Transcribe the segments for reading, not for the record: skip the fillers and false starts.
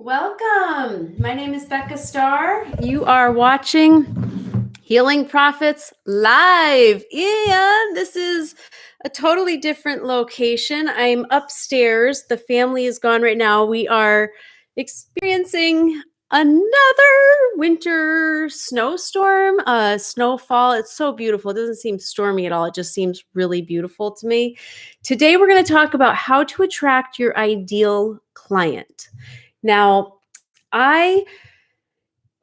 Welcome. My name is Becca Starr. You are watching Healing Profits Live. And this is a totally different location. I'm upstairs. The family is gone right now. We are experiencing another winter snowstorm, snowfall. It's so beautiful. It doesn't seem stormy at all. It just seems really beautiful to me. Today, we're going to talk about how to attract your ideal client. Now, I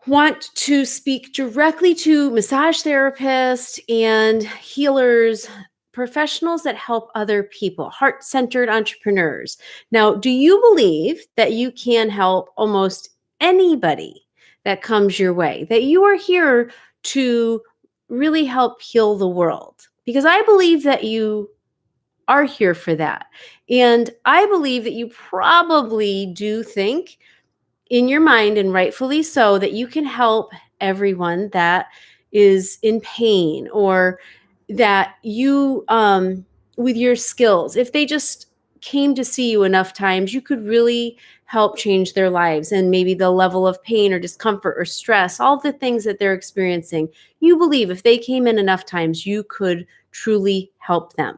want to speak directly to massage therapists and healers, professionals that help other people, heart-centered entrepreneurs. Now, do you believe that you can help almost anybody that comes your way, that you are here to really help heal the world? Because I believe that you are here for that. And I believe that you probably do think in your mind, and rightfully so, that you can help everyone that is in pain, or that you, with your skills, if they just came to see you enough times, you could really help change their lives and maybe the level of pain or discomfort or stress, all the things that they're experiencing. You believe if they came in enough times, you could truly help them.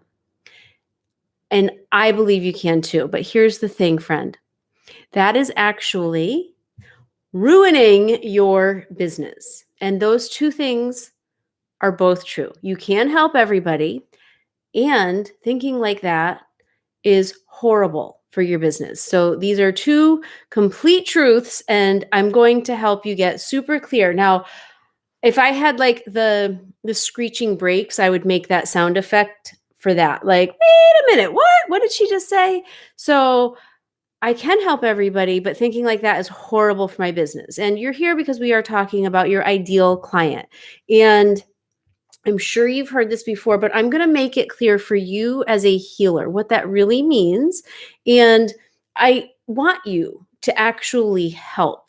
And I believe you can too. But here's the thing, friend. That is actually ruining your business. And those two things are both true. You can help everybody, and thinking like that is horrible for your business. So these are two complete truths, and I'm going to help you get super clear. Now, if I had like the screeching brakes, I would make that sound effect for that. Like, wait a minute, what? What did she just say? So I can help everybody, but thinking like that is horrible for my business. And you're here because we are talking about your ideal client. And I'm sure you've heard this before, but I'm going to make it clear for you as a healer what that really means. And I want you to actually help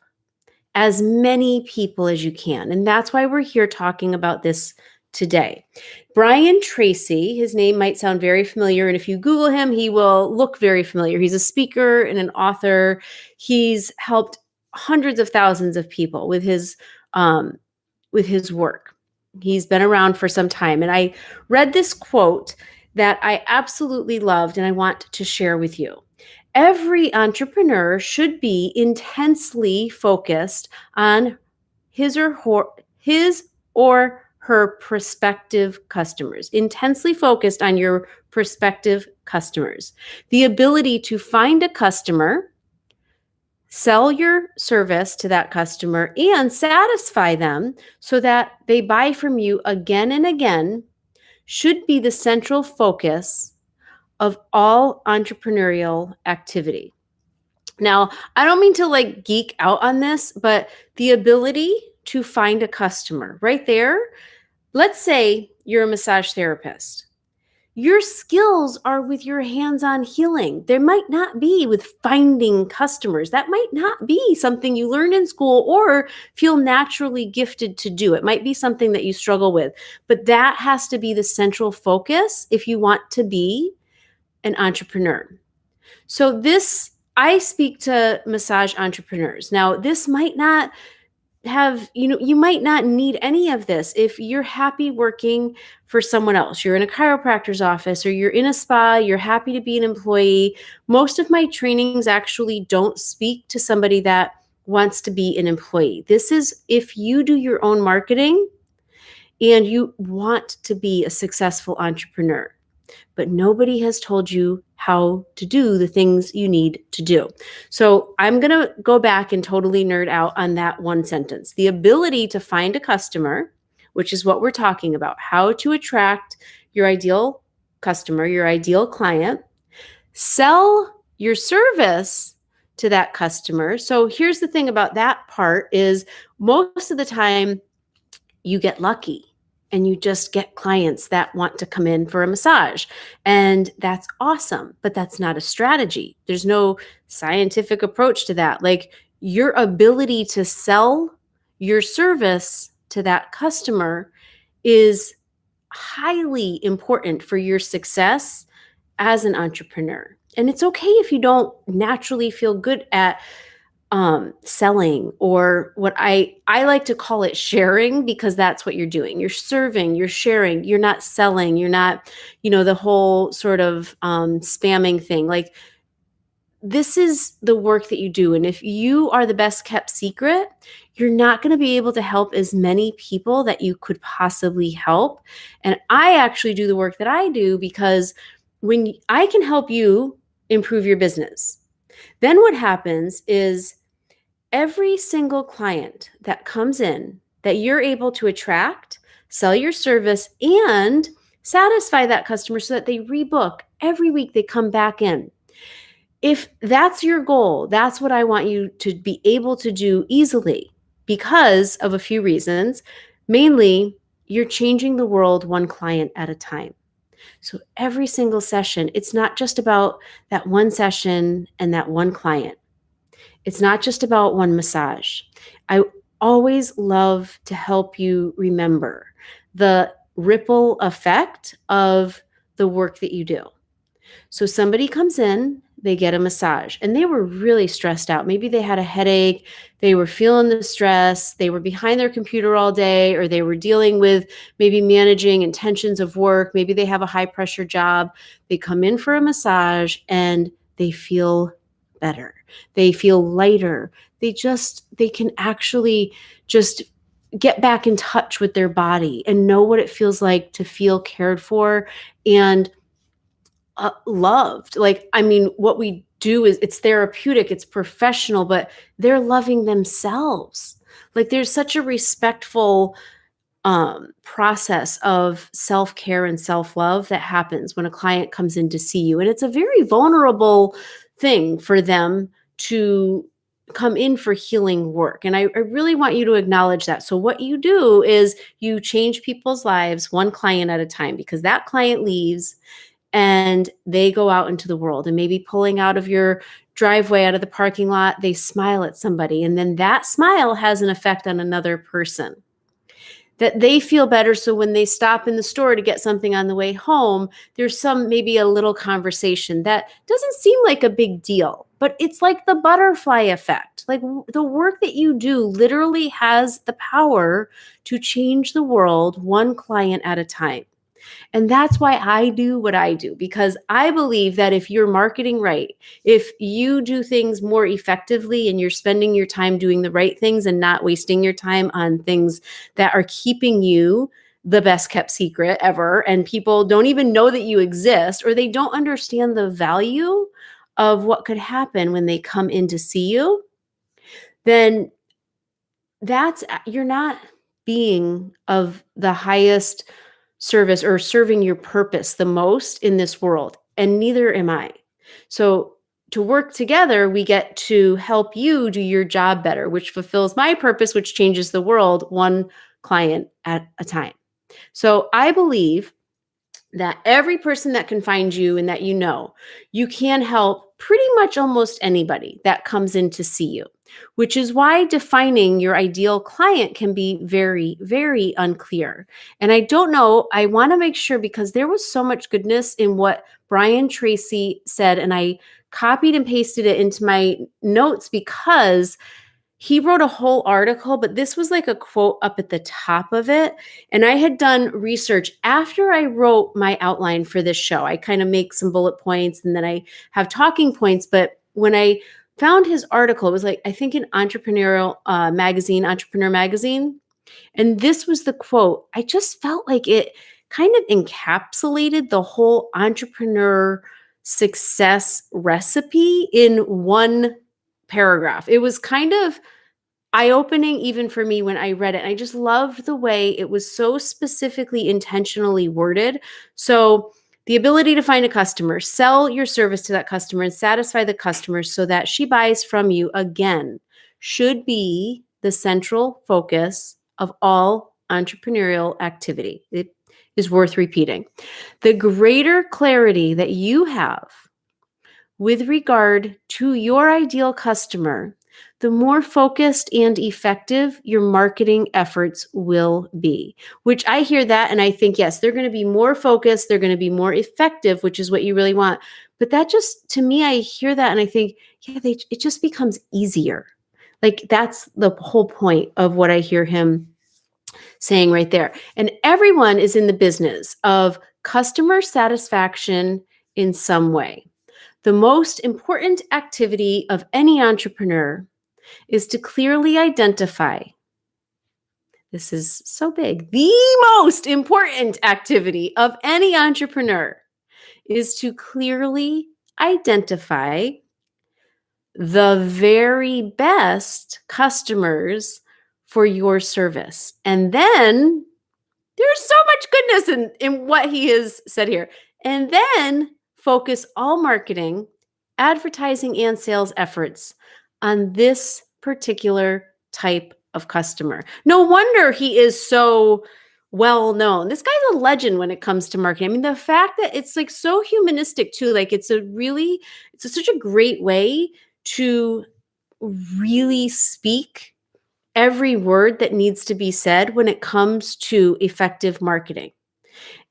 as many people as you can. And that's why we're here talking about this today. Brian Tracy, his name might sound very familiar. And if you Google him, he will look very familiar. He's a speaker and an author. He's helped hundreds of thousands of people with his work. He's been around for some time. And I read this quote that I absolutely loved and I want to share with you. Every entrepreneur should be intensely focused on his or her prospective customers. Intensely focused on your prospective customers. The ability to find a customer, sell your service to that customer, and satisfy them so that they buy from you again and again should be the central focus of all entrepreneurial activity. Now, I don't mean to like geek out on this, but the ability to find a customer right there. Let's say you're a massage therapist. Your skills are with your hands-on healing. There might not be with finding customers. That might not be something you learned in school or feel naturally gifted to do. It might be something that you struggle with, but that has to be the central focus if you want to be an entrepreneur. So I speak to massage entrepreneurs. Now, this might not have, you might not need any of this if you're happy working for someone else. You're in a chiropractor's office or you're in a spa, you're happy to be an employee. Most of my trainings actually don't speak to somebody that wants to be an employee. This is if you do your own marketing and you want to be a successful entrepreneur, but nobody has told you how to do the things you need to do. So I'm going to go back and totally nerd out on that one sentence. The ability to find a customer, which is what we're talking about, how to attract your ideal customer, your ideal client, sell your service to that customer. So here's the thing about that part is most of the time you get lucky. And you just get clients that want to come in for a massage. And that's awesome, but that's not a strategy. There's no scientific approach to that. Like your ability to sell your service to that customer is highly important for your success as an entrepreneur. And it's okay if you don't naturally feel good at selling, or what I like to call it sharing, because that's what you're doing. You're serving, you're sharing, you're not selling, you're not, the whole sort of spamming thing. Like, this is the work that you do. And if you are the best kept secret, you're not going to be able to help as many people that you could possibly help. And I actually do the work that I do because when I can help you improve your business, then what happens is every single client that comes in that you're able to attract, sell your service, and satisfy that customer so that they rebook every week, they come back in. If that's your goal, that's what I want you to be able to do easily, because of a few reasons. Mainly, you're changing the world one client at a time. So every single session, it's not just about that one session and that one client. It's not just about one massage. I always love to help you remember the ripple effect of the work that you do. So somebody comes in, they get a massage, and they were really stressed out. Maybe they had a headache, they were feeling the stress, they were behind their computer all day, or they were dealing with maybe managing and tensions of work. Maybe they have a high pressure job. They come in for a massage and they feel better. They feel lighter. They can actually just get back in touch with their body and know what it feels like to feel cared for and loved. Like, I mean, what we do is, it's therapeutic, it's professional, but they're loving themselves. Like, there's such a respectful process of self-care and self-love that happens when a client comes in to see you. And it's a very vulnerable thing for them to come in for healing work. And I really want you to acknowledge that. So what you do is you change people's lives one client at a time, because that client leaves and they go out into the world, and maybe pulling out of your driveway, out of the parking lot, they smile at somebody. And then that smile has an effect on another person, that they feel better. So when they stop in the store to get something on the way home, there's maybe a little conversation that doesn't seem like a big deal, but it's like the butterfly effect. Like, the work that you do literally has the power to change the world one client at a time. And that's why I do what I do, because I believe that if you're marketing right, if you do things more effectively and you're spending your time doing the right things and not wasting your time on things that are keeping you the best kept secret ever, and people don't even know that you exist, or they don't understand the value of what could happen when they come in to see you, then you're not being of the highest service or serving your purpose the most in this world, and neither am I. So to work together, we get to help you do your job better, which fulfills my purpose, which changes the world one client at a time. So I believe that every person that can find you and that you can help pretty much almost anybody that comes in to see you, which is why defining your ideal client can be very, very unclear. And I don't know, I want to make sure, because there was so much goodness in what Brian Tracy said, and I copied and pasted it into my notes because he wrote a whole article, but this was like a quote up at the top of it. And I had done research after I wrote my outline for this show. I kind of make some bullet points and then I have talking points. But when I found his article, it was like, I think, an entrepreneurial Entrepreneur Magazine. And this was the quote. I just felt like it kind of encapsulated the whole entrepreneur success recipe in one paragraph. It was kind of eye-opening even for me when I read it. And I just loved the way it was so specifically, intentionally worded. So the ability to find a customer, sell your service to that customer, and satisfy the customer so that she buys from you again should be the central focus of all entrepreneurial activity. It is worth repeating. The greater clarity that you have with regard to your ideal customer, the more focused and effective your marketing efforts will be. Which I hear that and I think, yes, they're going to be more focused, they're going to be more effective, which is what you really want. But that just, to me, I hear that and I think, yeah, it just becomes easier. Like that's the whole point of what I hear him saying right there. And everyone is in the business of customer satisfaction in some way. The most important activity of any entrepreneur is to clearly identify. This is so big. The most important activity of any entrepreneur is to clearly identify the very best customers for your service. And then there's so much goodness in what he has said here. And then focus all marketing, advertising, and sales efforts on this particular type of customer. No wonder he is so well known. This guy's a legend when it comes to marketing. I mean, the fact that it's like so humanistic too, like such a great way to really speak every word that needs to be said when it comes to effective marketing.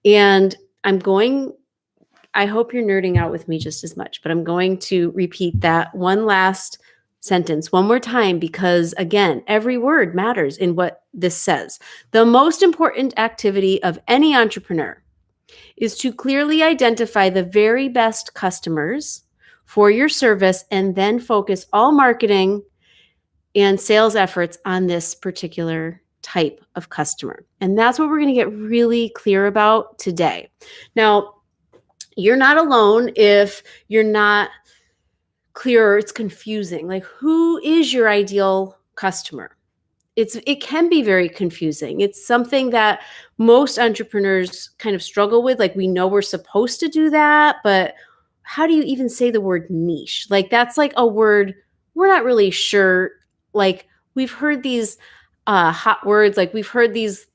And I hope you're nerding out with me just as much, but I'm going to repeat that one last sentence one more time because, again, every word matters in what this says. The most important activity of any entrepreneur is to clearly identify the very best customers for your service and then focus all marketing and sales efforts on this particular type of customer. And that's what we're going to get really clear about today. Now, you're not alone if you're not clear or it's confusing. Like, who is your ideal customer? It can be very confusing. It's something that most entrepreneurs kind of struggle with. Like, we know we're supposed to do that, but how do you even say the word niche? Like, that's like a word we're not really sure. Like, we've heard these hot words, like we've heard these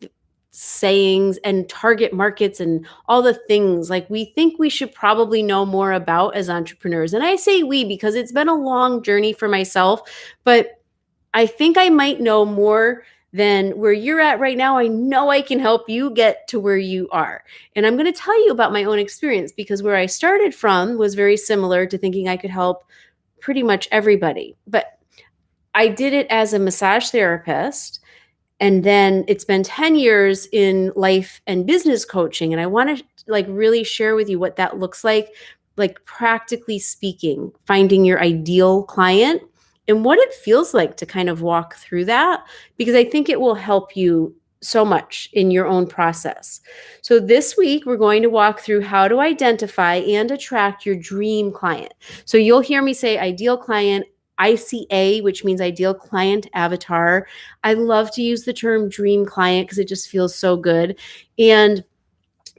sayings and target markets and all the things like we think we should probably know more about as entrepreneurs. And I say we because it's been a long journey for myself, but I think I might know more than where you're at right now. I know I can help you get to where you are. And I'm going to tell you about my own experience because where I started from was very similar to thinking I could help pretty much everybody. But I did it as a massage therapist. And then it's been 10 years in life and business coaching. And I want to like really share with you what that looks like practically speaking, finding your ideal client and what it feels like to kind of walk through that, because I think it will help you so much in your own process. So this week, we're going to walk through how to identify and attract your dream client. So you'll hear me say ideal client, ICA, which means ideal client avatar. I love to use the term dream client because it just feels so good. And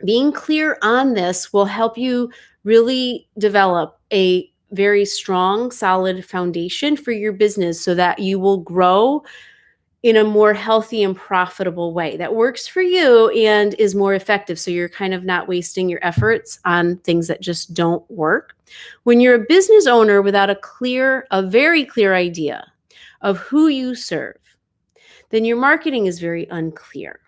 being clear on this will help you really develop a very strong, solid foundation for your business so that you will grow in a more healthy and profitable way that works for you and is more effective. So you're kind of not wasting your efforts on things that just don't work. When you're a business owner without a very clear idea of who you serve, then your marketing is very unclear.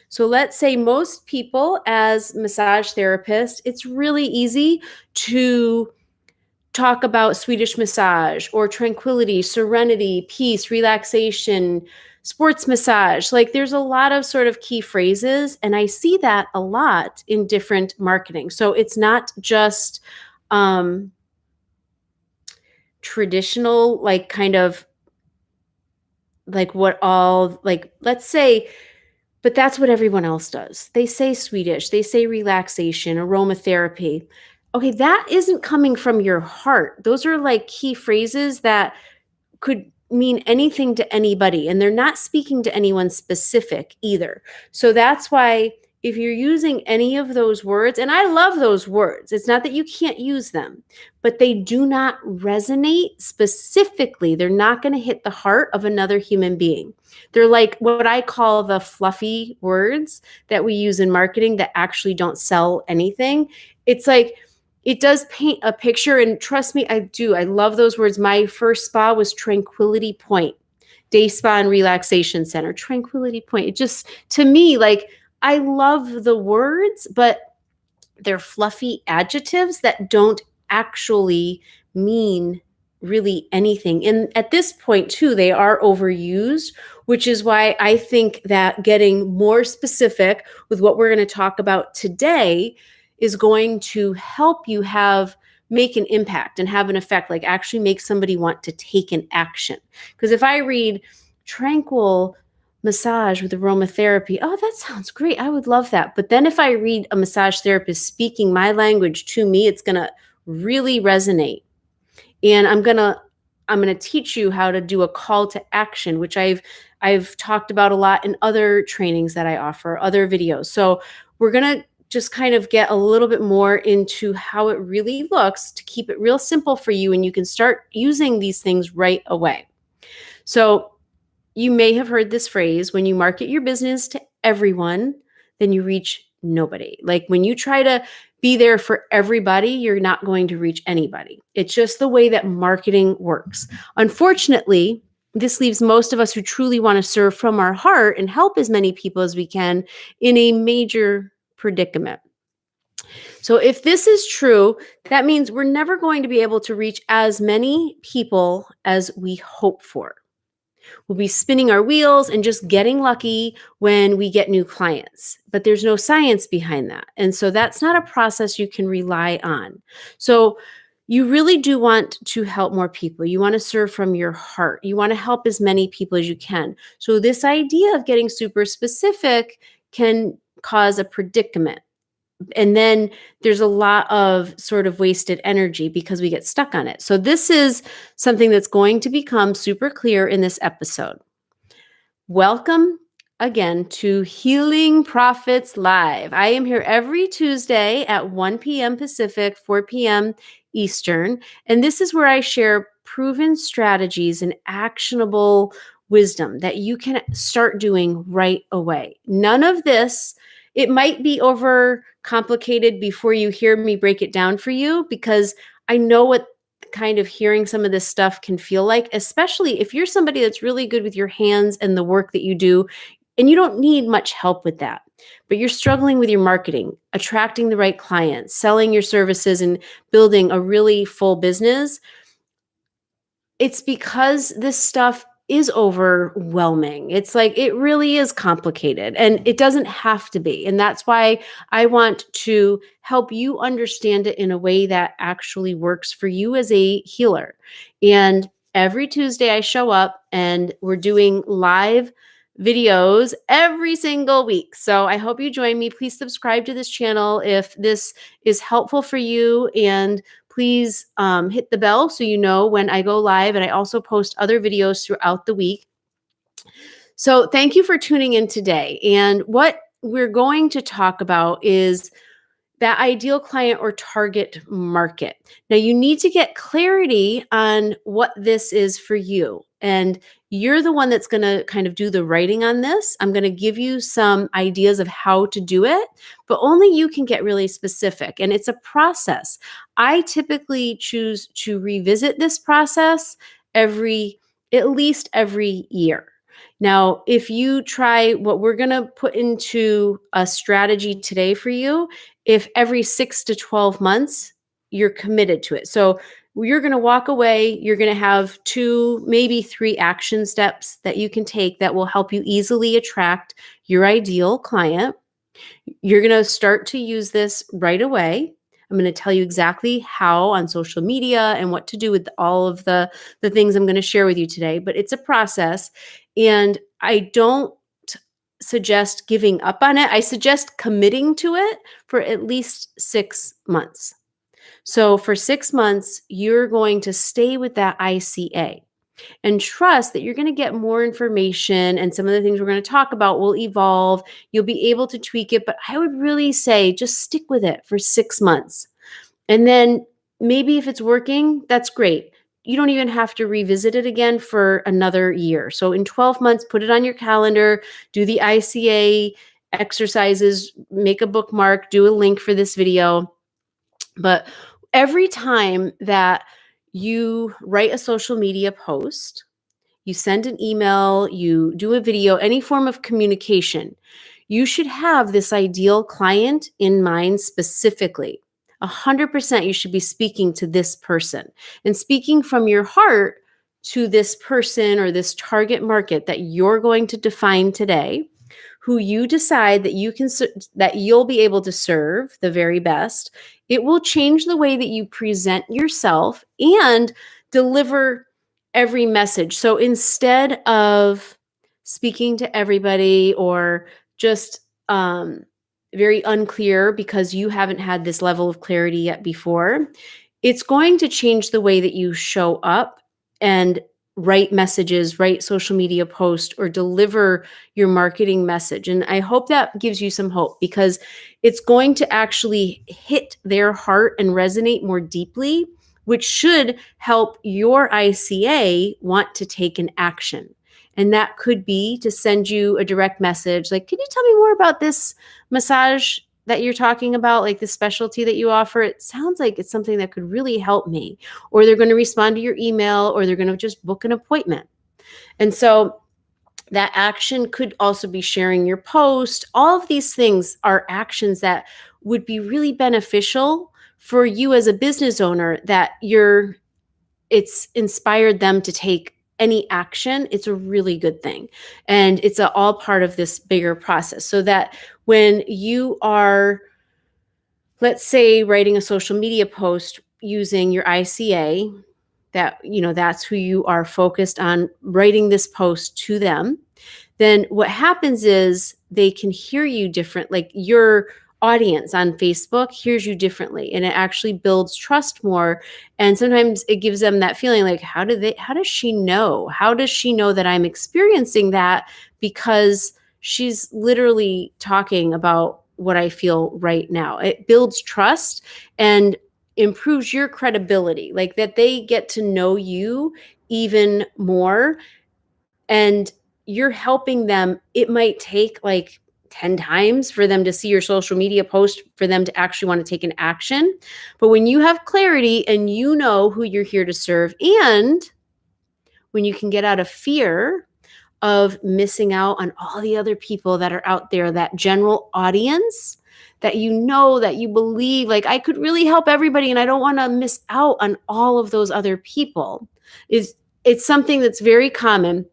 So let's say most people as massage therapists, it's really easy to talk about Swedish massage or tranquility, serenity, peace, relaxation, sports massage. Like there's a lot of sort of key phrases, and I see that a lot in different marketing. So it's not just traditional, like kind of like what all, like, let's say, but that's what everyone else does. They say Swedish, they say relaxation, aromatherapy. Okay, that isn't coming from your heart. Those are like key phrases that could mean anything to anybody, and they're not speaking to anyone specific either. So that's why if you're using any of those words, and I love those words, it's not that you can't use them, but they do not resonate specifically. They're not going to hit the heart of another human being. They're like what I call the fluffy words that we use in marketing that actually don't sell anything. It's like, it does paint a picture, and trust me, I do. I love those words. My first spa was Tranquility Point, Day Spa and Relaxation Center, Tranquility Point. It just, to me, like, I love the words, but they're fluffy adjectives that don't actually mean really anything. And at this point, too, they are overused, which is why I think that getting more specific with what we're going to talk about today is going to help you make an impact and have an effect, like actually make somebody want to take an action. Because if I read tranquil massage with aromatherapy, oh, that sounds great. I would love that. But then if I read a massage therapist speaking my language to me, it's going to really resonate. And I'm going to teach you how to do a call to action, which I've talked about a lot in other trainings that I offer, other videos. So we're going to just kind of get a little bit more into how it really looks to keep it real simple for you, and you can start using these things right away. So you may have heard this phrase: when you market your business to everyone, then you reach nobody. Like when you try to be there for everybody, you're not going to reach anybody. It's just the way that marketing works. Unfortunately, this leaves most of us who truly want to serve from our heart and help as many people as we can in a major predicament. So if this is true, that means we're never going to be able to reach as many people as we hope for. We'll be spinning our wheels and just getting lucky when we get new clients. But there's no science behind that. And so that's not a process you can rely on. So you really do want to help more people. You want to serve from your heart. You want to help as many people as you can. So this idea of getting super specific can cause a predicament. And then there's a lot of sort of wasted energy because we get stuck on it. So this is something that's going to become super clear in this episode. Welcome again to Healing Profits Live. I am here every Tuesday at 1 p.m. Pacific, 4 p.m. Eastern. And this is where I share proven strategies and actionable wisdom that you can start doing right away. None of this, it might be over complicated before you hear me break it down for you, because I know what kind of hearing some of this stuff can feel like, especially if you're somebody that's really good with your hands and the work that you do, and you don't need much help with that, but you're struggling with your marketing, attracting the right clients, selling your services, and building a really full business. It's because this stuff is overwhelming. It's like, it really is complicated, and it doesn't have to be. And that's why I want to help you understand it in a way that actually works for you as a healer. And every Tuesday I show up and we're doing live videos every single week. So I hope you join me. Please subscribe to this channel if this is helpful for you, and please hit the bell so you know when I go live. And I also post other videos throughout the week. So thank you for tuning in today. And what we're going to talk about is that ideal client or target market. Now, you need to get clarity on what this is for you. And you're the one that's going to kind of do the writing on this. I'm going to give you some ideas of how to do it, but only you can get really specific. And it's a process. I typically choose to revisit this process at least every year. Now, if you try what we're going to put into a strategy today for you, if every 6 to 12 months you're committed to it. So you're going to walk away, you're going to have 2, maybe 3 action steps that you can take that will help you easily attract your ideal client. You're going to start to use this right away. I'm going to tell you exactly how on social media and what to do with all of the things I'm going to share with you today, but it's a process. And I don't suggest giving up on it. I suggest committing to it for at least 6 months. So for 6 months, you're going to stay with that ICA and trust that you're going to get more information, and some of the things we're going to talk about will evolve. You'll be able to tweak it, but I would really say just stick with it for 6 months. And then maybe if it's working, that's great. You don't even have to revisit it again for another year. So in 12 months, put it on your calendar, do the ICA exercises, make a bookmark, do a link for this video. But every time that you write a social media post, you send an email, you do a video, any form of communication, you should have this ideal client in mind specifically. 100% you should be speaking to this person and speaking from your heart to this person or this target market that you're going to define today, who you decide that that you'll be able to serve the very best. It will change the way that you present yourself and deliver every message. So instead of speaking to everybody or just very unclear because you haven't had this level of clarity yet before, it's going to change the way that you show up and write messages, write social media posts, or deliver your marketing message. And I hope that gives you some hope because it's going to actually hit their heart and resonate more deeply, which should help your ICA want to take an action. And that could be to send you a direct message like, can you tell me more about this massage that you're talking about, like the specialty that you offer? It sounds like it's something that could really help me. Or they're going to respond to your email, or they're going to just book an appointment. And so that action could also be sharing your post. All of these things are actions that would be really beneficial for you as a business owner, that it's inspired them to take any action. It's a really good thing. And it's all part of this bigger process, so that when you are, let's say, writing a social media post using your ICA, that's who you are focused on writing this post to them, then what happens is they can hear you different. Like your audience on Facebook hears you differently, and it actually builds trust more. And sometimes it gives them that feeling like, how does she know? How does she know that I'm experiencing that? Because she's literally talking about what I feel right now. It builds trust and improves your credibility, like that they get to know you even more, and you're helping them. It might take like 10 times for them to see your social media post for them to actually want to take an action. But when you have clarity and you know who you're here to serve, and when you can get out of fear of missing out on all the other people that are out there, that general audience that that you believe, like, I could really help everybody and I don't want to miss out on all of those other people, it's something that's very common.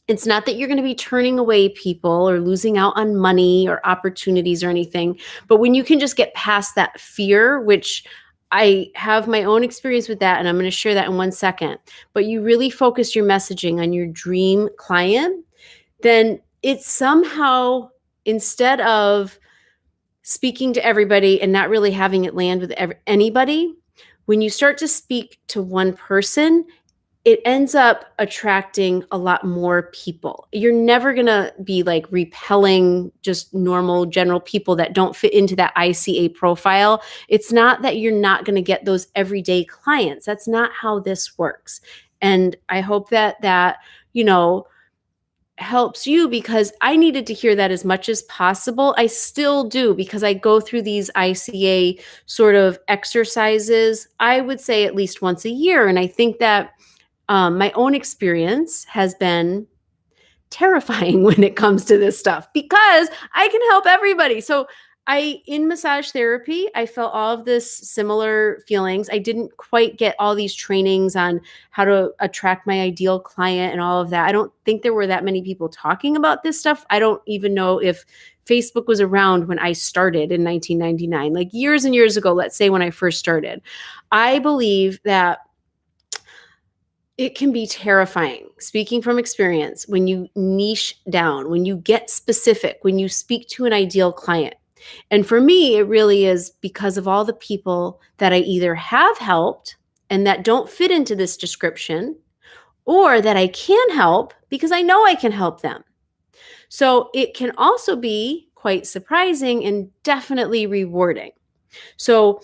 It's not that you're going to be turning away people or losing out on money or opportunities or anything, but when you can just get past that fear, which I have my own experience with that, and I'm going to share that in 1 second, but you really focus your messaging on your dream client, then it's somehow, instead of speaking to everybody and not really having it land with anybody, when you start to speak to one person, it ends up attracting a lot more people. You're never going to be like repelling just normal general people that don't fit into that ICA profile. It's not that you're not going to get those everyday clients. That's not how this works. And I hope that helps you, because I needed to hear that as much as possible. I still do, because I go through these ICA sort of exercises, I would say at least once a year. And I think that my own experience has been terrifying when it comes to this stuff, because I can help everybody. So in massage therapy, I felt all of this similar feelings. I didn't quite get all these trainings on how to attract my ideal client and all of that. I don't think there were that many people talking about this stuff. I don't even know if Facebook was around when I started in 1999, like years and years ago, let's say when I first started. I believe that it can be terrifying, speaking from experience, when you niche down, when you get specific, when you speak to an ideal client. And for me, it really is because of all the people that I either have helped and that don't fit into this description, or that I can help because I know I can help them. So it can also be quite surprising and definitely rewarding. So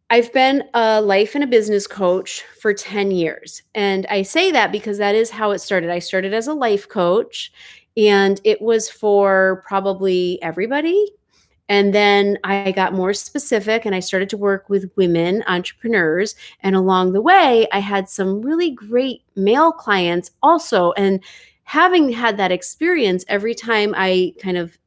I've been a life and a business coach for 10 years. And I say that because that is how it started. I started as a life coach, and it was for probably everybody. And then I got more specific and I started to work with women entrepreneurs. And along the way, I had some really great male clients also. And having had that experience, every time I kind of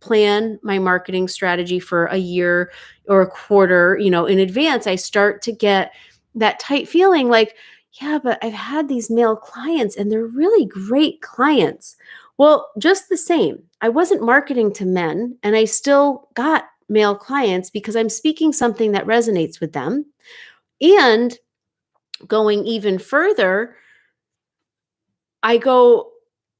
plan my marketing strategy for a year or a quarter, in advance, I start to get that tight feeling like, yeah, but I've had these male clients and they're really great clients. Well, just the same, I wasn't marketing to men and I still got male clients because I'm speaking something that resonates with them. And going even further, I go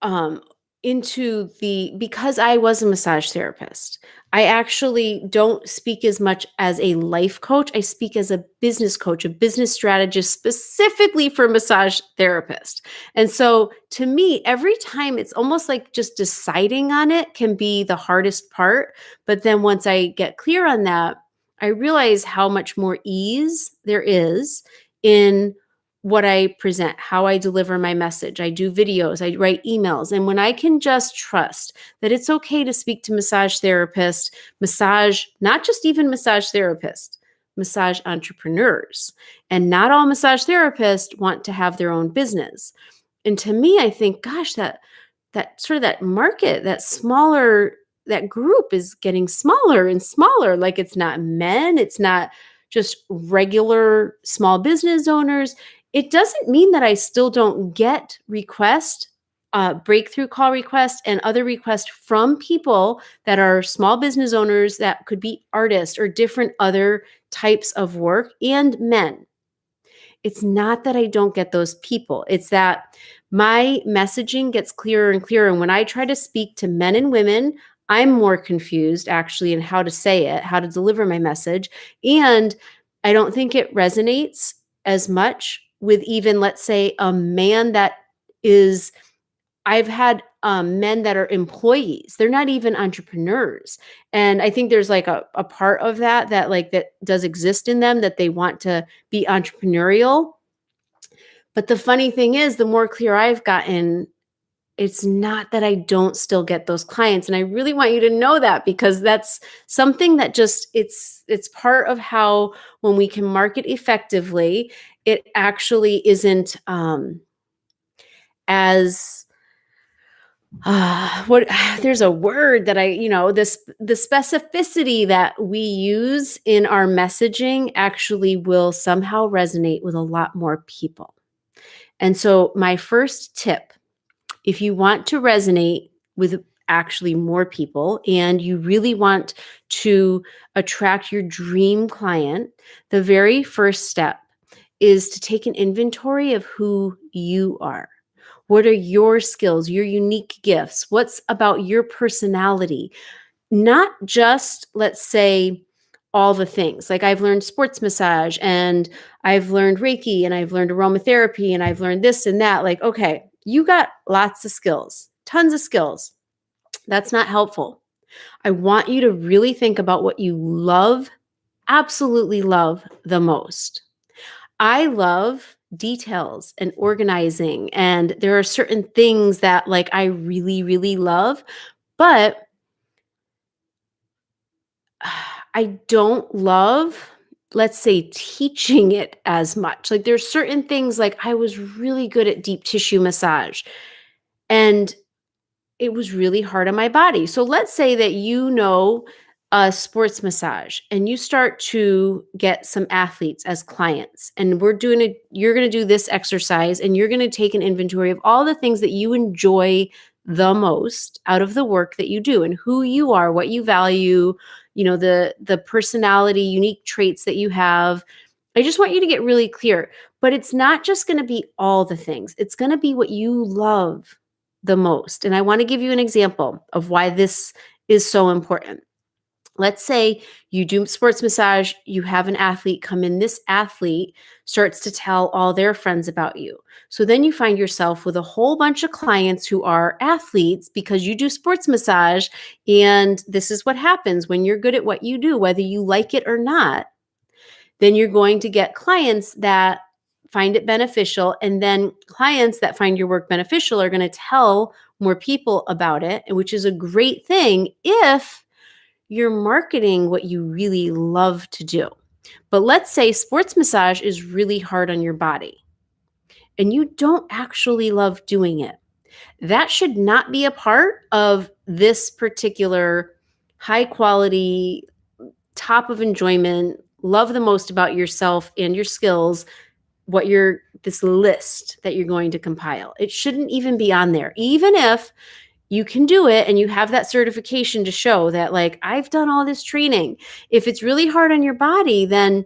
um, into because I was a massage therapist, I actually don't speak as much as a life coach. I speak as a business coach, a business strategist specifically for massage therapists. And so to me, every time it's almost like just deciding on it can be the hardest part. But then once I get clear on that, I realize how much more ease there is in what I present, how I deliver my message. I do videos, I write emails. And when I can just trust that it's okay to speak to massage therapists, not just even massage therapists, massage entrepreneurs. And not all massage therapists want to have their own business. And to me, I think, gosh, that sort of that market, that group is getting smaller and smaller. Like it's not men, it's not just regular small business owners. It doesn't mean that I still don't get breakthrough call requests and other requests from people that are small business owners that could be artists or different other types of work and men. It's not that I don't get those people. It's that my messaging gets clearer and clearer. And when I try to speak to men and women, I'm more confused actually in how to say it, how to deliver my message. And I don't think it resonates as much with even, let's say, a man that is, I've had men that are employees. They're not even entrepreneurs. And I think there's like a part of that does exist in them that they want to be entrepreneurial. But the funny thing is, the more clear I've gotten, it's not that I don't still get those clients. And I really want you to know that because that's something that just it's part of how when we can market effectively, it actually isn't as what there's a word that the specificity that we use in our messaging actually will somehow resonate with a lot more people. And so my first tip, if you want to resonate with actually more people and you really want to attract your dream client, the very first step is to take an inventory of who you are. What are your skills, your unique gifts? What's about your personality? Not just, let's say, all the things. Like I've learned sports massage and I've learned Reiki and I've learned aromatherapy and I've learned this and that. Like, okay, you got lots of skills, tons of skills. That's not helpful. I want you to really think about what you love, absolutely love the most. I love details and organizing, and there are certain things that like I really, really love, but I don't love, let's say, teaching it as much. Like there's certain things like I was really good at deep tissue massage and it was really hard on my body. So let's say that a sports massage and you start to get some athletes as clients and you're going to do this exercise and you're going to take an inventory of all the things that you enjoy the most out of the work that you do and who you are, what you value, the personality, unique traits that you have. I just want you to get really clear, but it's not just going to be all the things. It's going to be what you love the most. And I want to give you an example of why this is so important. Let's say you do sports massage, you have an athlete come in, this athlete starts to tell all their friends about you. So then you find yourself with a whole bunch of clients who are athletes because you do sports massage. And this is what happens when you're good at what you do, whether you like it or not. Then you're going to get clients that find it beneficial. And then clients that find your work beneficial are going to tell more people about it, which is a great thing if you're marketing what you really love to do. But let's say sports massage is really hard on your body and you don't actually love doing it. That should not be a part of this particular high quality, top of enjoyment, love the most about yourself and your skills, this list that you're going to compile. It shouldn't even be on there. Even if you can do it and you have that certification to show that, like, I've done all this training. If it's really hard on your body, then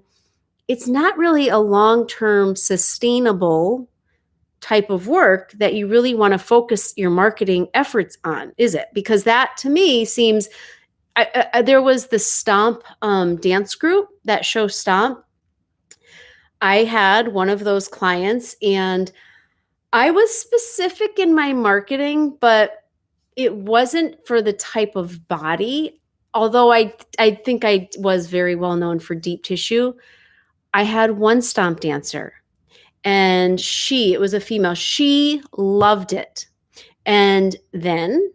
it's not really a long-term sustainable type of work that you really want to focus your marketing efforts on, is it? Because that to me seems, there was the Stomp dance group, that show Stomp. I had one of those clients, and I was specific in my marketing, but it wasn't for the type of body. Although I think I was very well known for deep tissue. I had one Stomp dancer, and it was a female. She loved it. And then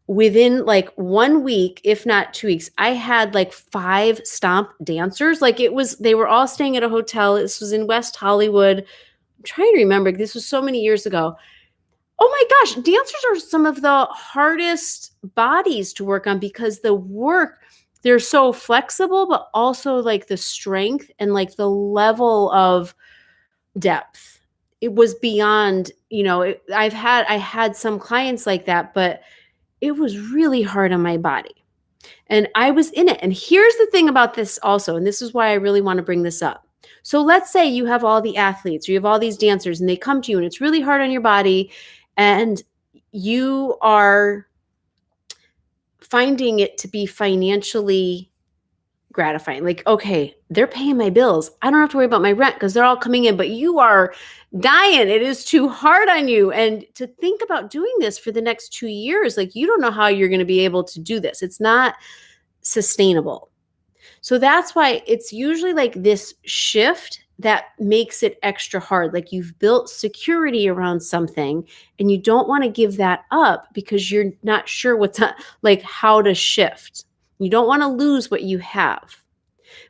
within like 1 week, if not 2 weeks, I had like 5 Stomp dancers. Like, they were all staying at a hotel. This was in West Hollywood. I'm trying to remember. This was so many years ago. Oh my gosh, dancers are some of the hardest bodies to work on because they're so flexible, but also like the strength and like the level of depth. It was beyond, I had some clients like that, but it was really hard on my body. And I was in it. And here's the thing about this also, and this is why I really want to bring this up. So let's say you have all the athletes or you have all these dancers and they come to you and it's really hard on your body, and you are finding it to be financially gratifying. Like, okay, they're paying my bills. I don't have to worry about my rent because they're all coming in, but you are dying. It is too hard on you. And to think about doing this for the next 2 years, like, you don't know how you're going to be able to do this. It's not sustainable. So that's why it's usually like this shift that makes it extra hard. Like, you've built security around something and you don't want to give that up because you're not sure like how to shift. You don't want to lose what you have,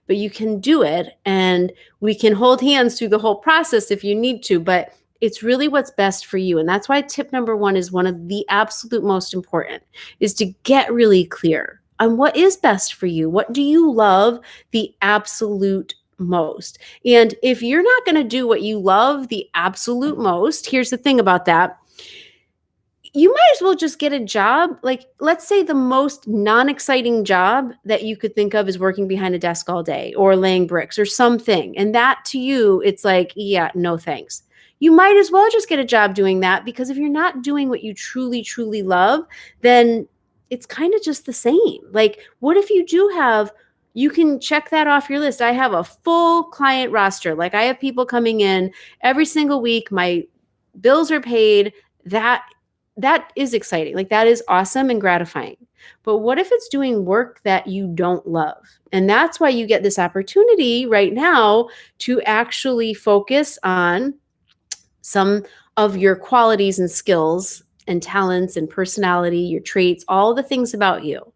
but you can do it, and we can hold hands through the whole process if you need to, but it's really what's best for you. And that's why tip number 1 is one of the absolute most important, is to get really clear on what is best for you. What do you love the absolute most? And if you're not going to do what you love the absolute most, here's the thing about that. You might as well just get a job. Like, let's say the most non-exciting job that you could think of is working behind a desk all day or laying bricks or something. And that to you, it's like, yeah, no thanks. You might as well just get a job doing that, because if you're not doing what you truly, truly love, then it's kind of just the same. Like, what if you can check that off your list. I have a full client roster. Like, I have people coming in every single week. My bills are paid. That is exciting. Like, that is awesome and gratifying. But what if it's doing work that you don't love? And that's why you get this opportunity right now to actually focus on some of your qualities and skills and talents and personality, your traits, all the things about you.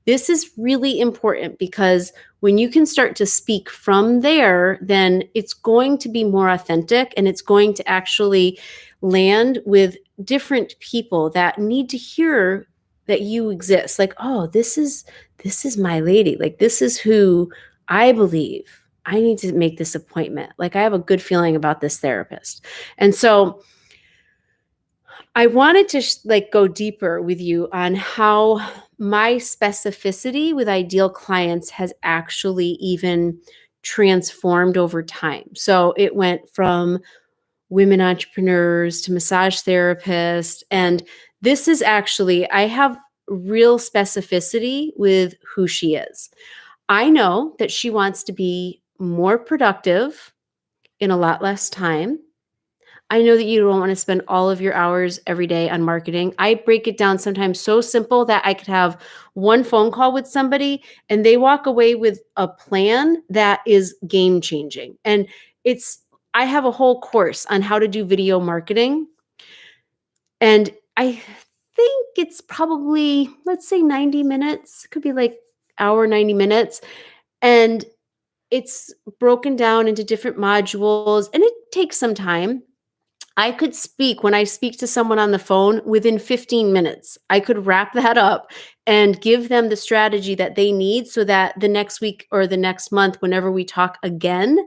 This is really important, because when you can start to speak from there, then it's going to be more authentic, and it's going to actually land with different people that need to hear that you exist. Like, oh, this is my lady. Like, this is who I believe I need to make this appointment. Like, I have a good feeling about this therapist. And so I wanted to go deeper with you on how my specificity with ideal clients has actually even transformed over time. So it went from women entrepreneurs to massage therapists. And this is actually, I have real specificity with who she is. I know that she wants to be more productive in a lot less time. I know that you don't want to spend all of your hours every day on marketing. I break it down sometimes so simple that I could have one phone call with somebody and they walk away with a plan that is game changing. And I have a whole course on how to do video marketing. And I think it's probably, let's say 90 minutes, could be like hour, 90 minutes. And it's broken down into different modules, and it takes some time. I could speak when I speak to someone on the phone within 15 minutes. I could wrap that up and give them the strategy that they need so that the next week or the next month, whenever we talk again,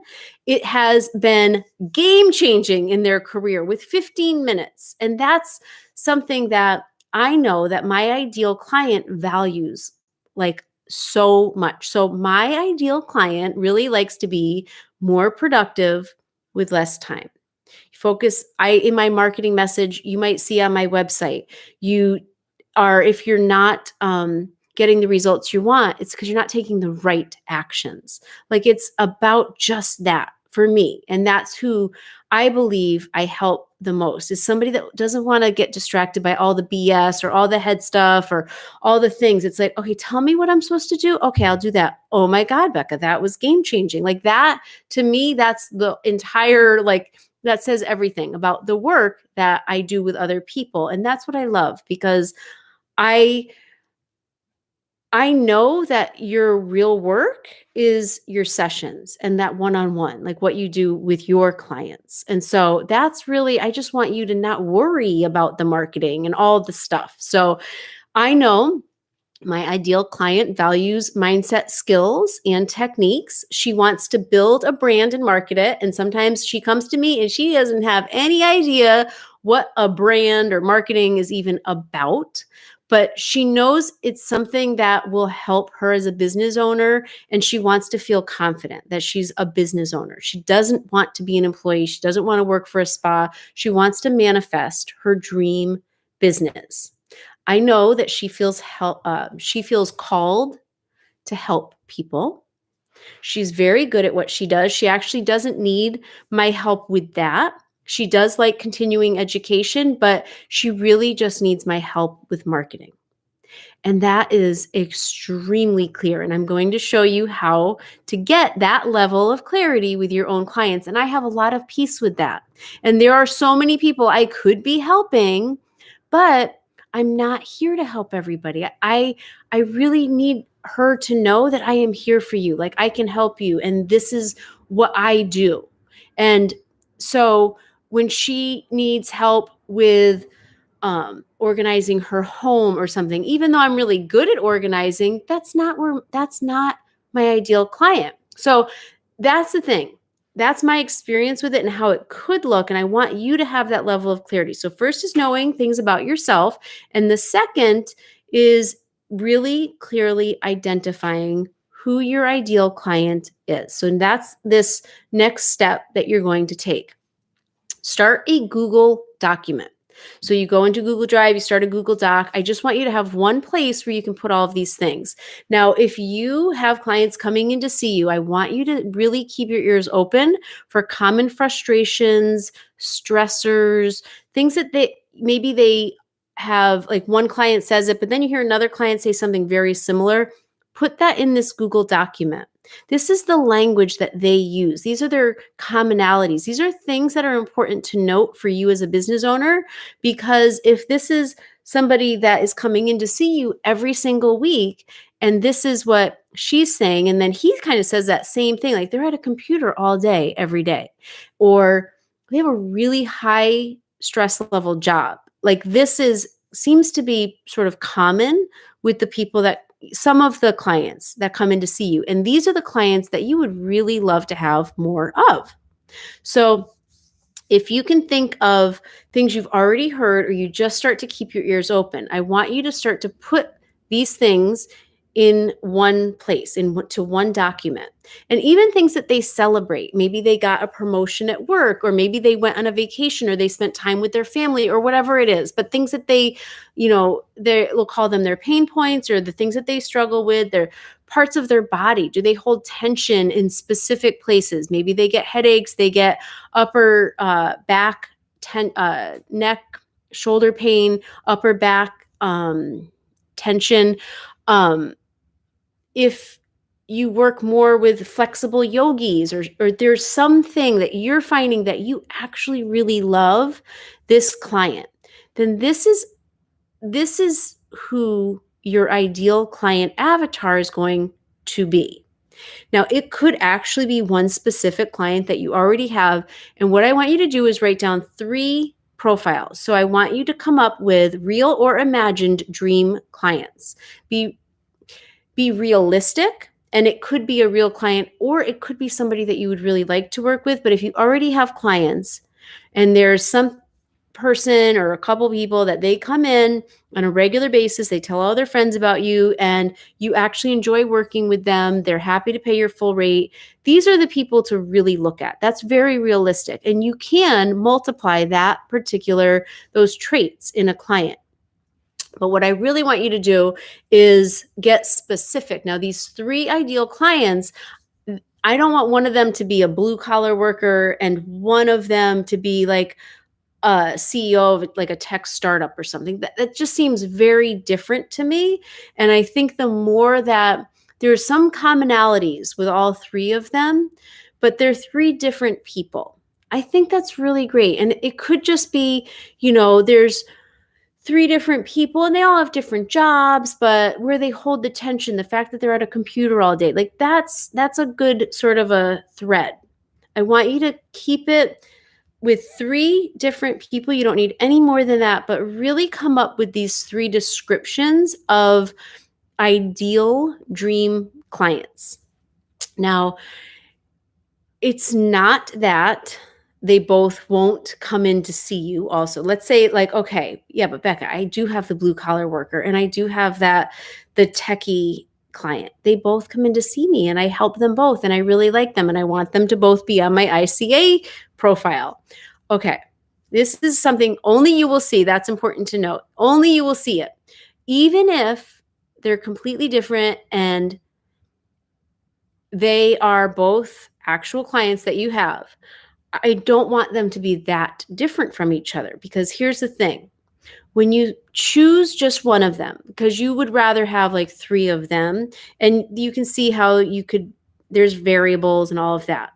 it has been game changing in their career with 15 minutes. And that's something that I know that my ideal client values like so much. So my ideal client really likes to be more productive with less time. Focus. I In my marketing message, you might see on my website, you are, if you're not getting the results you want, it's because you're not taking the right actions. Like, it's about just that for me. And that's who I believe I help the most, is somebody that doesn't want to get distracted by all the BS or all the head stuff or all the things. It's like, okay, tell me what I'm supposed to do. Okay, I'll do that. Oh my God, Becca, that was game changing. Like that, to me, that's the entire, like, that says everything about the work that I do with other people. And that's what I love, because I I know that your real work is your sessions and that one-on-one, like what you do with your clients. And so that's really, I just want you to not worry about the marketing and all the stuff. So I know my ideal client values mindset skills and techniques. She wants to build a brand and market it. And sometimes she comes to me and she doesn't have any idea what a brand or marketing is even about. But she knows it's something that will help her as a business owner. And she wants to feel confident that she's a business owner. She doesn't want to be an employee. She doesn't want to work for a spa. She wants to manifest her dream business. I know that she feels called to help people. She's very good at what she does. She actually doesn't need my help with that. She does like continuing education, but she really just needs my help with marketing. And that is extremely clear. And I'm going to show you how to get that level of clarity with your own clients. And I have a lot of peace with that. And there are so many people I could be helping, but I'm not here to help everybody. I really need her to know that I am here for you. Like, I can help you, and this is what I do. And so when she needs help with organizing her home or something, even though I'm really good at organizing, that's not my ideal client. So that's the thing. That's my experience with it and how it could look. And I want you to have that level of clarity. So first is knowing things about yourself. And the second is really clearly identifying who your ideal client is. So that's this next step that you're going to take. Start a Google document. So you go into Google Drive, you start a Google Doc. I just want you to have one place where you can put all of these things. Now, if you have clients coming in to see you, I want you to really keep your ears open for common frustrations, stressors, things that they have, like one client says it, but then you hear another client say something very similar. Put that in this Google document. This is the language that they use. These are their commonalities. These are things that are important to note for you as a business owner, because if this is somebody that is coming in to see you every single week, and this is what she's saying, and then he kind of says that same thing, like they're at a computer all day, every day, or they have a really high stress level job. Like this seems to be sort of common with the people that some of the clients that come in to see you. And these are the clients that you would really love to have more of. So if you can think of things you've already heard, or you just start to keep your ears open, I want you to start to put these things in one place, to one document. And even things that they celebrate. Maybe they got a promotion at work, or maybe they went on a vacation, or they spent time with their family, or whatever it is. But things that we'll call them their pain points, or the things that they struggle with, their parts of their body. Do they hold tension in specific places? Maybe they get headaches, they get upper back, neck, shoulder pain, upper back tension. If you work more with flexible yogis, or there's something that you're finding that you actually really love this client, then this is who your ideal client avatar is going to be. Now, it could actually be one specific client that you already have. And what I want you to do is write down 3 profiles. So I want you to come up with real or imagined dream clients. Be be realistic, and it could be a real client or it could be somebody that you would really like to work with. But if you already have clients and there's some person or a couple people that they come in on a regular basis, they tell all their friends about you, and you actually enjoy working with them, they're happy to pay your full rate, these are the people to really look at. That's very realistic, and you can multiply those traits in a client. But what I really want you to do is get specific. Now, these 3 ideal clients, I don't want one of them to be a blue collar worker and one of them to be like a CEO of like a tech startup or something. That just seems very different to me. And I think the more that there's some commonalities with all 3 of them, but they're 3 different people. I think that's really great. And it could just be, there's 3 different people and they all have different jobs, but where they hold the tension, the fact that they're at a computer all day, like that's a good sort of a thread. I want you to keep it with 3 different people. You don't need any more than that, but really come up with these 3 descriptions of ideal dream clients. Now, it's not that they both won't come in to see you also. Let's say like, okay, yeah, but Becca, I do have the blue collar worker and I do have the techie client. They both come in to see me and I help them both and I really like them and I want them to both be on my ICA profile. Okay, this is something only you will see. That's important to note. Only you will see it. Even if they're completely different and they are both actual clients that you have, I don't want them to be that different from each other, because here's the thing. When you choose just one of them, because you would rather have like 3 of them, and you can see how there's variables and all of that.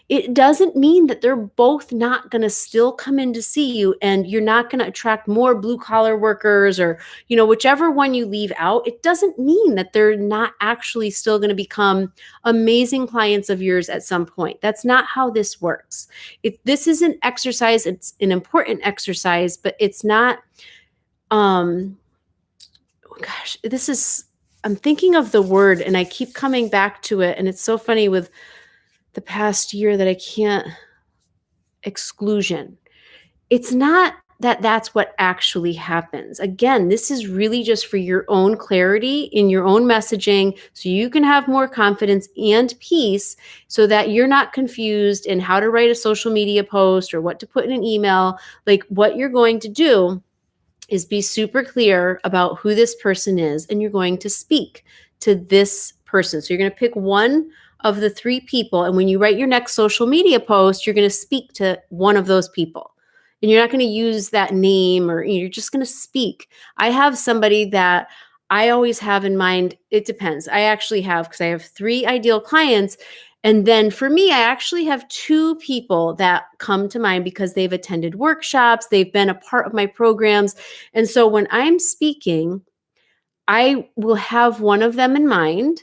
It doesn't mean that they're both not going to still come in to see you and you're not going to attract more blue collar workers or, whichever one you leave out. It doesn't mean that they're not actually still going to become amazing clients of yours at some point. That's not how this works. This is an exercise. It's an important exercise, but it's not, I'm thinking of the word and I keep coming back to it. And it's so funny with the past year that I can't. Exclusion. It's not that that's what actually happens. Again, this is really just for your own clarity in your own messaging so you can have more confidence and peace so that you're not confused in how to write a social media post or what to put in an email. Like, what you're going to do is be super clear about who this person is, and you're going to speak to this person. So you're going to pick one of the 3 people, and when you write your next social media post, you're going to speak to one of those people. And you're not going to use that name, or you're just going to speak. I have somebody that I always have in mind. It depends. I actually have, because I have 3 ideal clients. And then for me, I actually have 2 people that come to mind because they've attended workshops, they've been a part of my programs. And so when I'm speaking, I will have one of them in mind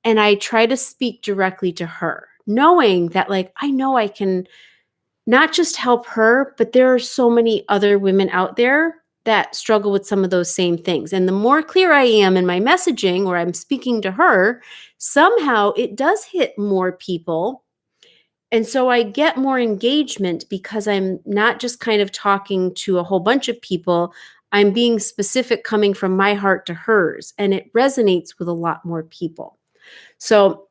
and I try to speak directly to her, knowing that like I know I can not just help her, but there are so many other women out there that struggle with some of those same things. And the more clear I am in my messaging or I'm speaking to her, somehow it does hit more people. And so I get more engagement because I'm not just kind of talking to a whole bunch of people. I'm being specific, coming from my heart to hers, and it resonates with a lot more people. So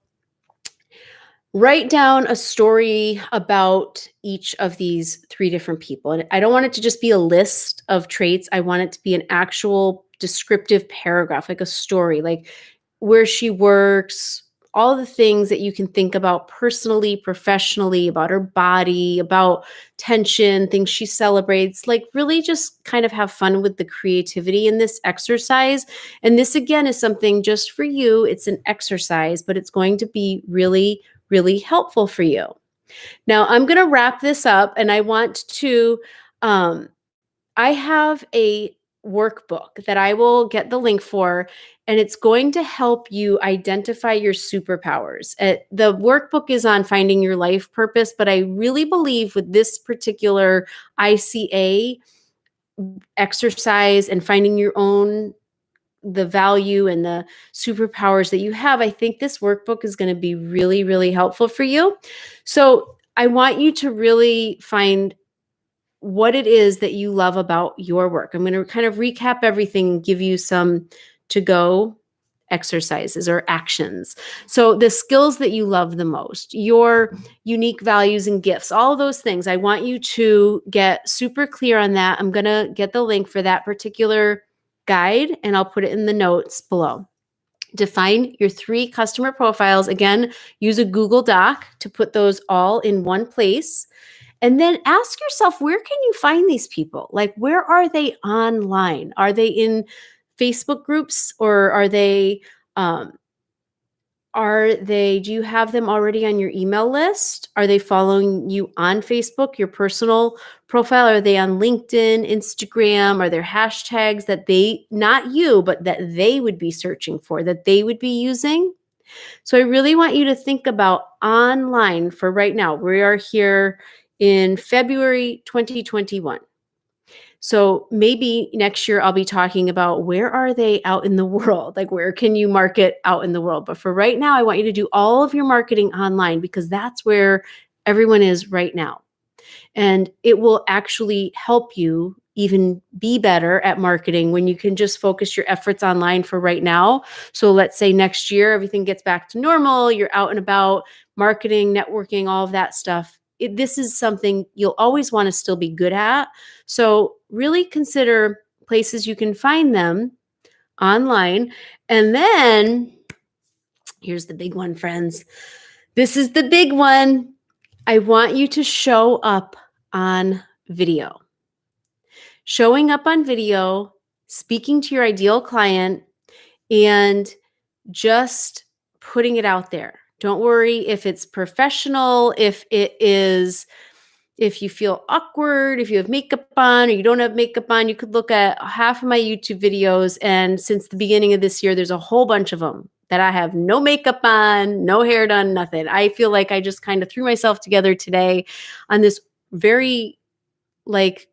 write down a story about each of these 3 different people. And I don't want it to just be a list of traits. I want it to be an actual descriptive paragraph, like a story, like where she works, all the things that you can think about personally, professionally, about her body, about tension, things she celebrates. Like, really just kind of have fun with the creativity in this exercise. And this, again, is something just for you. It's an exercise, but it's going to be really, really helpful for you. Now, I'm going to wrap this up, and I want to, I have a workbook that I will get the link for, and it's going to help you identify your superpowers. The workbook is on finding your life purpose, but I really believe with this particular ICA exercise and finding your own the value and the superpowers that you have, I think this workbook is going to be really, really helpful for you. So I want you to really find what it is that you love about your work. I'm going to kind of recap everything and give you some to go exercises or actions. So the skills that you love the most, your unique values and gifts, all of those things. I want you to get super clear on that. I'm going to get the link for that particular guide and I'll put it in the notes below. Define your 3 customer profiles. Again, use a Google Doc to put those all in one place. And then ask yourself, where can you find these people? Like, where are they online? Are they in Facebook groups or do you have them already on your email list? Are they following you on Facebook, your personal profile? Are they on LinkedIn, Instagram? Are there hashtags that not you, but that they would be searching for, that they would be using? So I really want you to think about online for right now. We are here in February 2021. So maybe next year I'll be talking about where are they out in the world? Like, where can you market out in the world? But for right now, I want you to do all of your marketing online because that's where everyone is right now. And it will actually help you even be better at marketing when you can just focus your efforts online for right now. So let's say next year, everything gets back to normal. You're out and about marketing, networking, all of that stuff. This is something you'll always want to still be good at. So really consider places you can find them online. And then here's the big one, friends. This is the big one. I want you to show up on video. Showing up on video, speaking to your ideal client, and just putting it out there. Don't worry if it's professional, if you feel awkward, if you have makeup on or you don't have makeup on. You could look at half of my YouTube videos, and since the beginning of this year, there's a whole bunch of them that I have no makeup on, no hair done, nothing. I feel like I just kind of threw myself together today on this very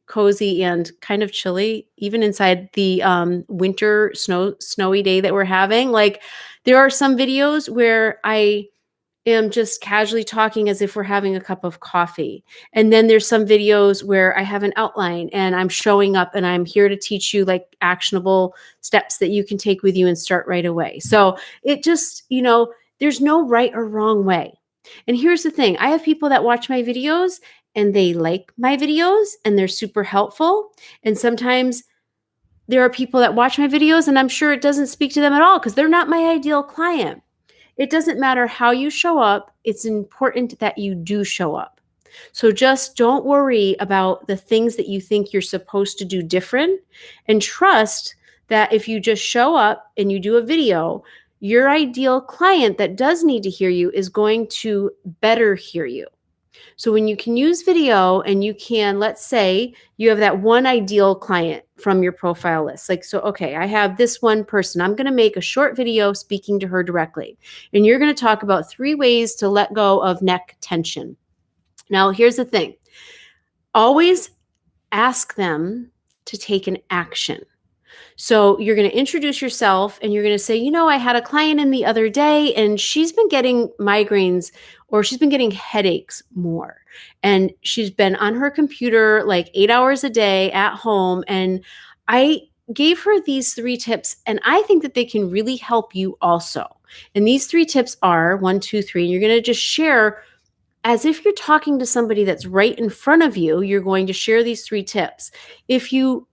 cozy and kind of chilly, even inside the winter snowy day that we're having. Like, there are some videos where I am just casually talking as if we're having a cup of coffee. And then there's some videos where I have an outline and I'm showing up and I'm here to teach you like actionable steps that you can take with you and start right away. So it just, there's no right or wrong way. And here's the thing. I have people that watch my videos and they like my videos and they're super helpful. And sometimes there are people that watch my videos and I'm sure it doesn't speak to them at all because they're not my ideal client. It doesn't matter how you show up. It's important that you do show up. So just don't worry about the things that you think you're supposed to do different, and trust that if you just show up and you do a video, your ideal client that does need to hear you is going to better hear you. So when you can use video and you can, let's say you have that one ideal client from your profile list. Okay, I have this one person. I'm going to make a short video speaking to her directly. And you're going to talk about 3 ways to let go of neck tension. Now, here's the thing. Always ask them to take an action. So you're going to introduce yourself and you're going to say, I had a client in the other day and she's been getting migraines or she's been getting headaches more. And she's been on her computer like 8 hours a day at home. And I gave her these 3 tips and I think that they can really help you also. And these 3 tips are 1, 2, 3. And you're going to just share as if you're talking to somebody that's right in front of you. You're going to share these 3 tips. If you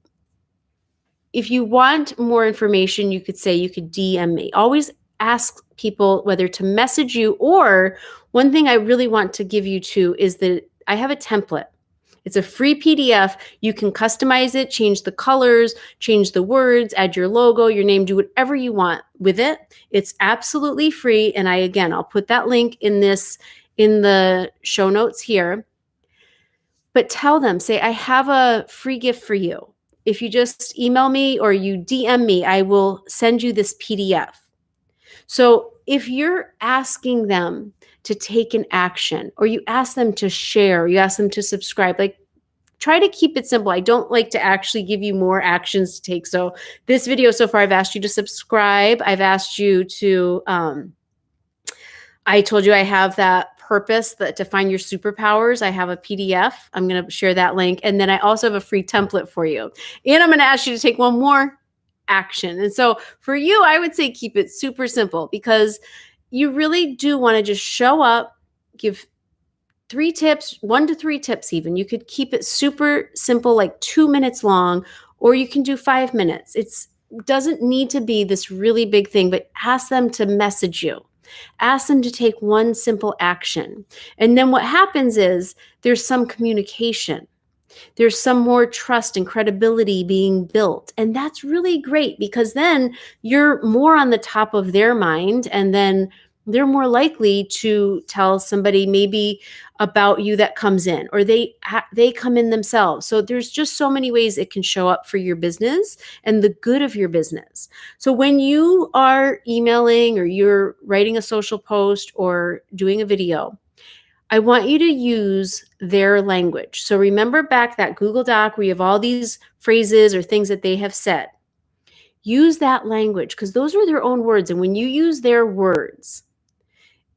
want more information, you could DM me. Always ask people whether to message you, or one thing I really want to give you too is that I have a template. It's a free PDF. You can customize it, change the colors, change the words, add your logo, your name, do whatever you want with it. It's absolutely free. And I'll put that link in the show notes here. But tell them, say, I have a free gift for you. if you just email me or you DM me, I will send you this PDF. So if you're asking them to take an action, or you ask them to share, you ask them to subscribe, like, try to keep it simple. I don't like to actually give you more actions to take. So this video so far, I've asked you to subscribe. I've asked you to, I told you I have that purpose, that to find your superpowers. I have a PDF. I'm going to share that link. And then I also have a free template for you. And I'm going to ask you to take one more action. And so for you, I would say keep it super simple, because you really do want to just show up, give 3 tips, 1 to 3 tips even. You could keep it super simple, like 2 minutes long, or you can do 5 minutes. It doesn't need to be this really big thing, but ask them to message you. Ask them to take one simple action. And then what happens is there's some communication. There's some more trust and credibility being built. And that's really great, because then you're more on the top of their mind, and then they're more likely to tell somebody maybe about you that comes in, or they come in themselves. So there's just so many ways it can show up for your business and the good of your business. So when you are emailing, or you're writing a social post, or doing a video, I want you to use their language. So remember back that Google Doc where you have all these phrases or things that they have said. Use that language, because those are their own words. And when you use their words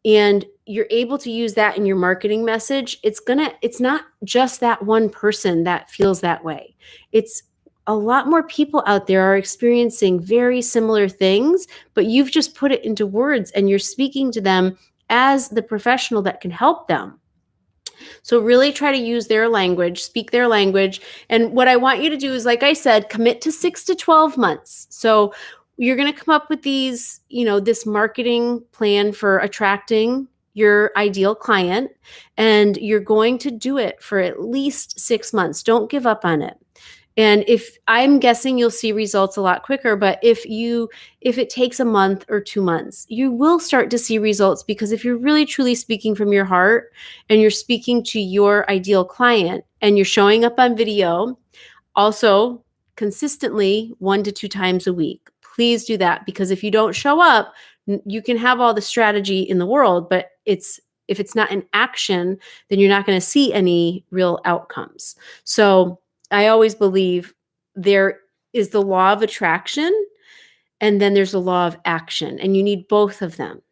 and you're able to use that in your marketing message, it's not just that one person that feels that way. It's a lot more people out there are experiencing very similar things, but you've just put it into words and you're speaking to them as the professional that can help them. So really try to use their language, speak their language. And what I want you to do is, like I said, commit to 6 to 12 months. So you're going to come up with these, this marketing plan for attracting your ideal client, and you're going to do it for at least 6 months. Don't give up on it. And if I'm guessing you'll see results a lot quicker, but if it takes a month or 2 months, you will start to see results, because if you're really truly speaking from your heart and you're speaking to your ideal client and you're showing up on video, also consistently 1 to 2 times a week, please do that. Because if you don't show up, you can have all the strategy in the world, but if it's not in action, then you're not going to see any real outcomes. So I always believe there is the law of attraction, and then there's the law of action, and you need both of them.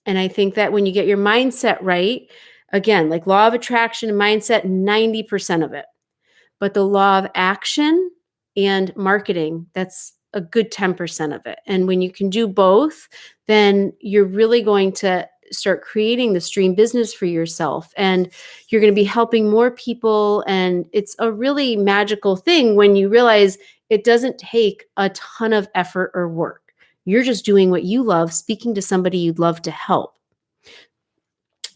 And I think that when you get your mindset right, again, like law of attraction and mindset, 90% of it. But the law of action and marketing, that's a good 10% of it. And when you can do both, then you're really going to start creating this dream business for yourself, and you're going to be helping more people. And it's a really magical thing when you realize it doesn't take a ton of effort or work. You're just doing what you love, speaking to somebody you'd love to help.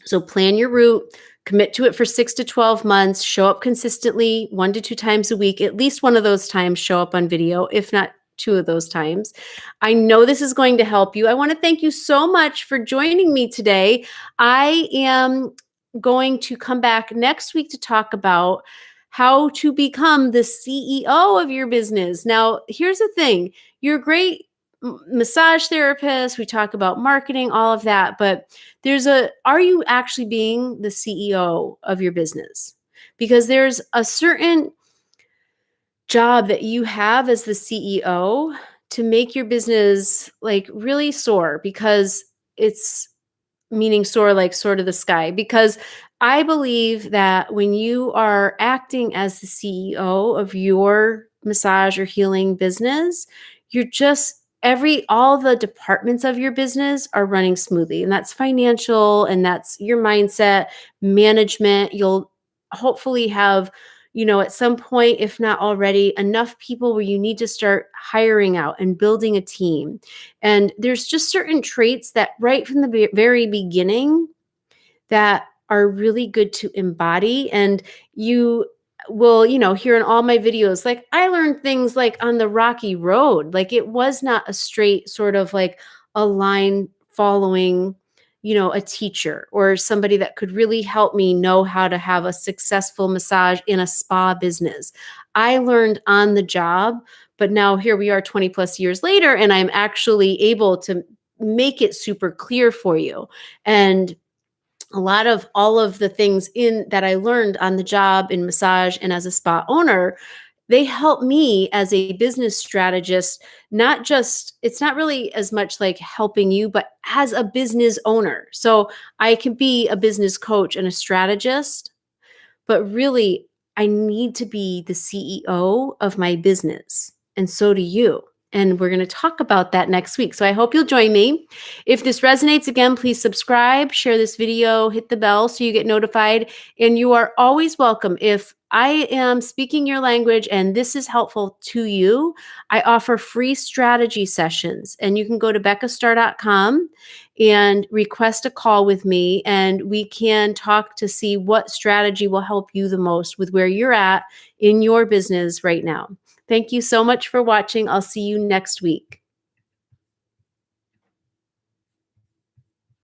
So plan your route, commit to it for 6 to 12 months, show up consistently 1 to 2 times a week, at least one of those times show up on video, if not 2 of those times. I know this is going to help you. I want to thank you so much for joining me today. I am going to come back next week to talk about how to become the CEO of your business. Now, here's the thing. You're a great massage therapist. We talk about marketing, all of that, but are you actually being the CEO of your business? Because there's a certain job that you have as the CEO to make your business like really soar, because it's meaning soar like soar to the sky. Because I believe that when you are acting as the CEO of your massage or healing business, you're just all the departments of your business are running smoothly. And that's financial, and that's your mindset, management. You'll hopefully have, at some point, if not already, enough people where you need to start hiring out and building a team. And there's just certain traits that right from the very beginning that are really good to embody. And you will, hear in all my videos, like I learned things like on the rocky road. Like it was not a straight sort of like a line following, a teacher or somebody that could really help me know how to have a successful massage in a spa business. I learned on the job, but now here we are 20 plus years later, and I'm actually able to make it super clear for you. And a lot of all of the things in that I learned on the job in massage and as a spa owner, they help me as a business strategist. Not just, it's not really as much like helping you, but as a business owner. So I can be a business coach and a strategist, but really, I need to be the CEO of my business. And so do you. And we're going to talk about that next week. So I hope you'll join me. If this resonates, again, please subscribe, share this video, hit the bell so you get notified. And you are always welcome. If I am speaking your language and this is helpful to you, I offer free strategy sessions. And you can go to beccastar.com and request a call with me, and we can talk to see what strategy will help you the most with where you're at in your business right now. Thank you so much for watching. I'll see you next week.